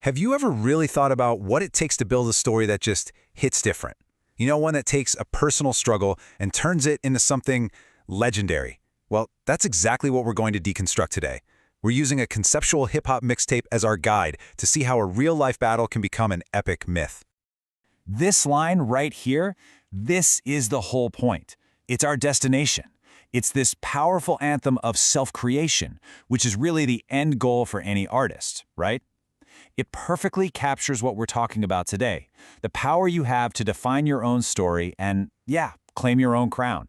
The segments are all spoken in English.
Have you ever really thought about what it takes to build a story that just hits different? You know, one that takes a personal struggle and turns it into something legendary. Well, that's exactly what we're going to deconstruct today. We're using a conceptual hip-hop mixtape as our guide to see how a real-life battle can become an epic myth. This line right here, this is the whole point. It's our destination. It's this powerful anthem of self-creation, which is really the end goal for any artist, right? It perfectly captures what we're talking about today, the power you have to define your own story and, yeah, claim your own crown.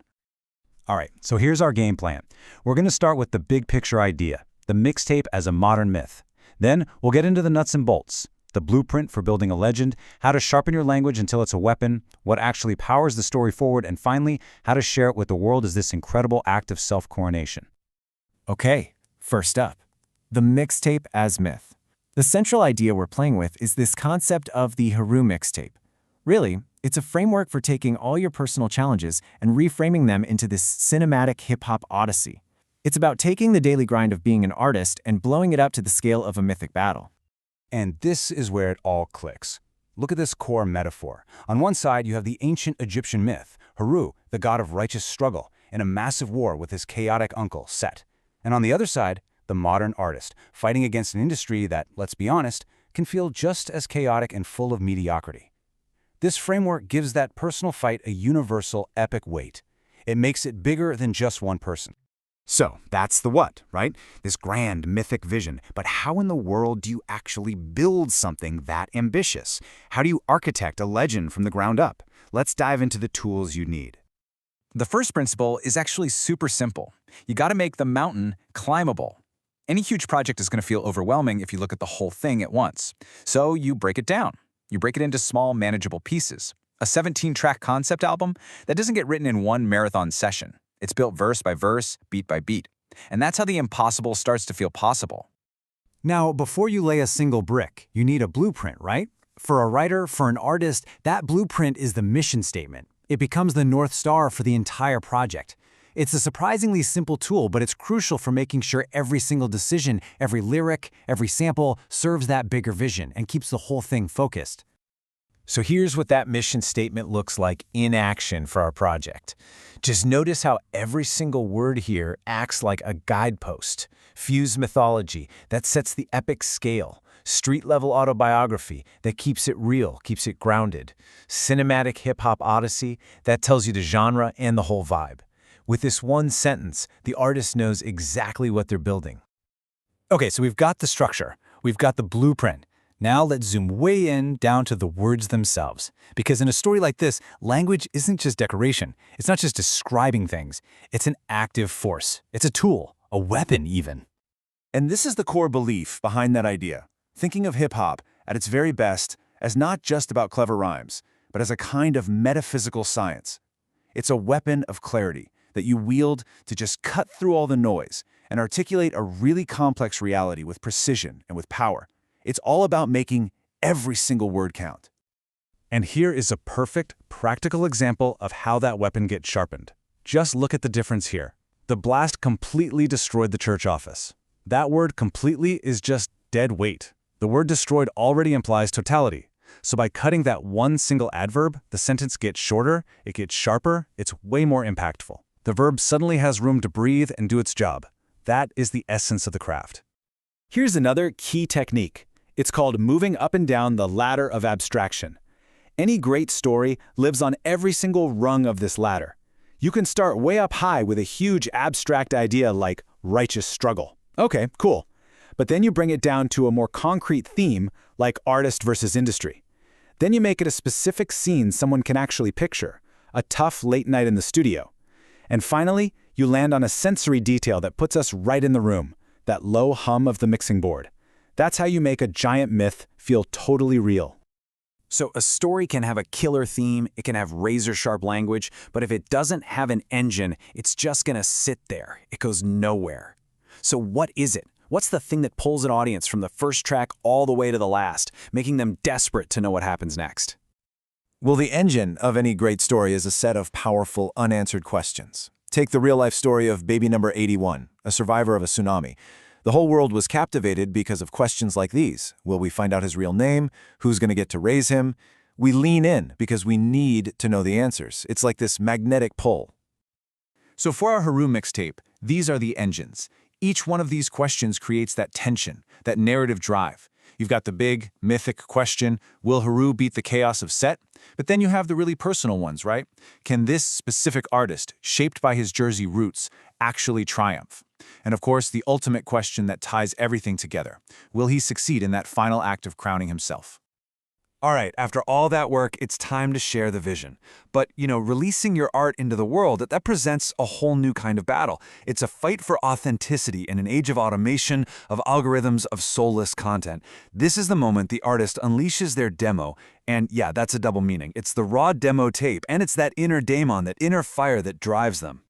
All right, so here's our game plan. We're going to start with the big picture idea, the mixtape as a modern myth. Then we'll get into the nuts and bolts, the blueprint for building a legend, how to sharpen your language until it's a weapon, what actually powers the story forward, and finally, how to share it with the world as this incredible act of self-coronation. Okay, first up, the mixtape as myth. The central idea we're playing with is this concept of the Heru Mixtape. Really, it's a framework for taking all your personal challenges and reframing them into this cinematic hip-hop odyssey. It's about taking the daily grind of being an artist and blowing it up to the scale of a mythic battle. And this is where it all clicks. Look at this core metaphor. On one side, you have the ancient Egyptian myth, Heru, the god of righteous struggle, in a massive war with his chaotic uncle, Set. And on the other side, the modern artist, fighting against an industry that, let's be honest, can feel just as chaotic and full of mediocrity. This framework gives that personal fight a universal, epic weight. It makes it bigger than just one person. So, that's the what, right? This grand, mythic vision. But how in the world do you actually build something that ambitious? How do you architect a legend from the ground up? Let's dive into the tools you need. The first principle is actually super simple. You gotta make the mountain climbable. Any huge project is going to feel overwhelming if you look at the whole thing at once. So you break it down. You break it into small, manageable pieces. A 17-track concept album, that doesn't get written in one marathon session. It's built verse by verse, beat by beat. And that's how the impossible starts to feel possible. Now, before you lay a single brick, you need a blueprint, right? For a writer, for an artist, that blueprint is the mission statement. It becomes the North Star for the entire project. It's a surprisingly simple tool, but it's crucial for making sure every single decision, every lyric, every sample serves that bigger vision and keeps the whole thing focused. So here's what that mission statement looks like in action for our project. Just notice how every single word here acts like a guidepost. Fuse mythology, that sets the epic scale. Street-level autobiography, that keeps it real, keeps it grounded. Cinematic hip-hop odyssey, that tells you the genre and the whole vibe. With this one sentence, the artist knows exactly what they're building. Okay, so we've got the structure. We've got the blueprint. Now let's zoom way in down to the words themselves. Because in a story like this, language isn't just decoration. It's not just describing things. It's an active force. It's a tool, a weapon even. And this is the core belief behind that idea. Thinking of hip-hop at its very best as not just about clever rhymes, but as a kind of metaphysical science. It's a weapon of clarity that you wield to just cut through all the noise and articulate a really complex reality with precision and with power. It's all about making every single word count. And here is a perfect, practical example of how that weapon gets sharpened. Just look at the difference here. The blast completely destroyed the church office. That word completely is just dead weight. The word destroyed already implies totality. So by cutting that one single adverb, the sentence gets shorter, it gets sharper, it's way more impactful. The verb suddenly has room to breathe and do its job. That is the essence of the craft. Here's another key technique. It's called moving up and down the ladder of abstraction. Any great story lives on every single rung of this ladder. You can start way up high with a huge abstract idea like righteous struggle. Okay, cool. But then you bring it down to a more concrete theme like artist versus industry. Then you make it a specific scene someone can actually picture, a tough late night in the studio. And finally, you land on a sensory detail that puts us right in the room, that low hum of the mixing board. That's how you make a giant myth feel totally real. So a story can have a killer theme, it can have razor-sharp language, but if it doesn't have an engine, it's just gonna sit there. It goes nowhere. So what is it? What's the thing that pulls an audience from the first track all the way to the last, making them desperate to know what happens next? Well, the engine of any great story is a set of powerful, unanswered questions. Take the real-life story of baby number 81, a survivor of a tsunami. The whole world was captivated because of questions like these. Will we find out his real name? Who's going to get to raise him? We lean in because we need to know the answers. It's like this magnetic pull. So for our Heru mixtape, these are the engines. Each one of these questions creates that tension, that narrative drive. You've got the big, mythic question, will Heru beat the chaos of Set? But then you have the really personal ones, right? Can this specific artist, shaped by his Jersey roots, actually triumph? And of course, the ultimate question that ties everything together. Will he succeed in that final act of crowning himself? All right, after all that work, it's time to share the vision. But, releasing your art into the world, that presents a whole new kind of battle. It's a fight for authenticity in an age of automation, of algorithms, of soulless content. This is the moment the artist unleashes their demo. And yeah, that's a double meaning. It's the raw demo tape, and it's that inner daemon, that inner fire that drives them.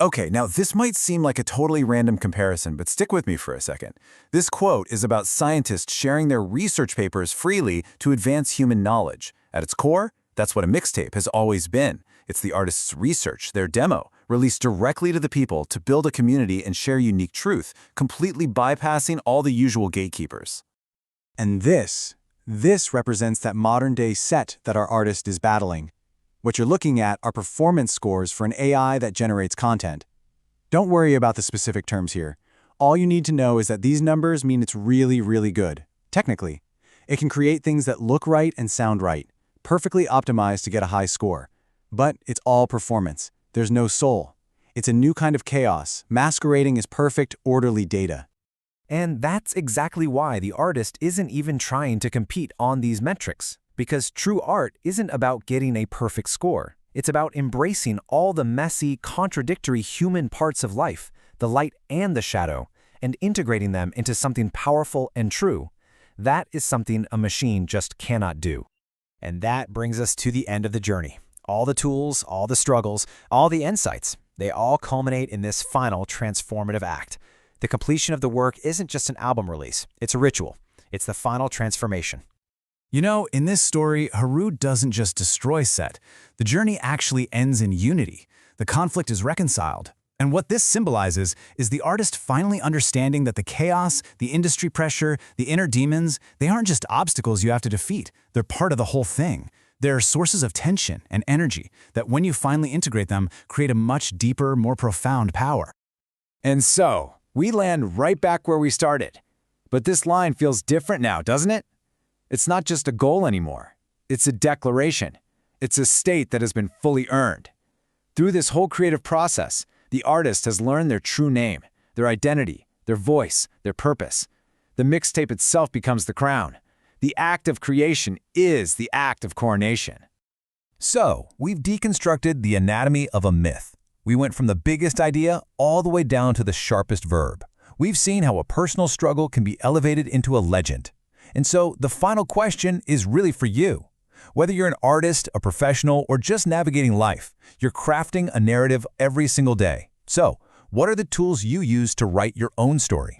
Okay, now this might seem like a totally random comparison, but stick with me for a second. This quote is about scientists sharing their research papers freely to advance human knowledge. At its core, that's what a mixtape has always been. It's the artist's research, their demo, released directly to the people to build a community and share unique truth, completely bypassing all the usual gatekeepers. And this represents that modern-day Set that our artist is battling. What you're looking at are performance scores for an AI that generates content. Don't worry about the specific terms here. All you need to know is that these numbers mean it's really, really good. Technically, it can create things that look right and sound right, perfectly optimized to get a high score. But it's all performance. There's no soul. It's a new kind of chaos, masquerading as perfect, orderly data. And that's exactly why the artist isn't even trying to compete on these metrics. Because true art isn't about getting a perfect score. It's about embracing all the messy, contradictory human parts of life, the light and the shadow, and integrating them into something powerful and true. That is something a machine just cannot do. And that brings us to the end of the journey. All the tools, all the struggles, all the insights, they all culminate in this final transformative act. The completion of the work isn't just an album release. It's a ritual. It's the final transformation. In this story, Heru doesn't just destroy Set. The journey actually ends in unity. The conflict is reconciled. And what this symbolizes is the artist finally understanding that the chaos, the industry pressure, the inner demons, they aren't just obstacles you have to defeat. They're part of the whole thing. They're sources of tension and energy that, when you finally integrate them, create a much deeper, more profound power. And so, we land right back where we started. But this line feels different now, doesn't it? It's not just a goal anymore. It's a declaration. It's a state that has been fully earned. Through this whole creative process, the artist has learned their true name, their identity, their voice, their purpose. The mixtape itself becomes the crown. The act of creation is the act of coronation. So, we've deconstructed the anatomy of a myth. We went from the biggest idea all the way down to the sharpest verb. We've seen how a personal struggle can be elevated into a legend. And so the final question is really for you. Whether you're an artist, a professional, or just navigating life, you're crafting a narrative every single day. So, what are the tools you use to write your own story?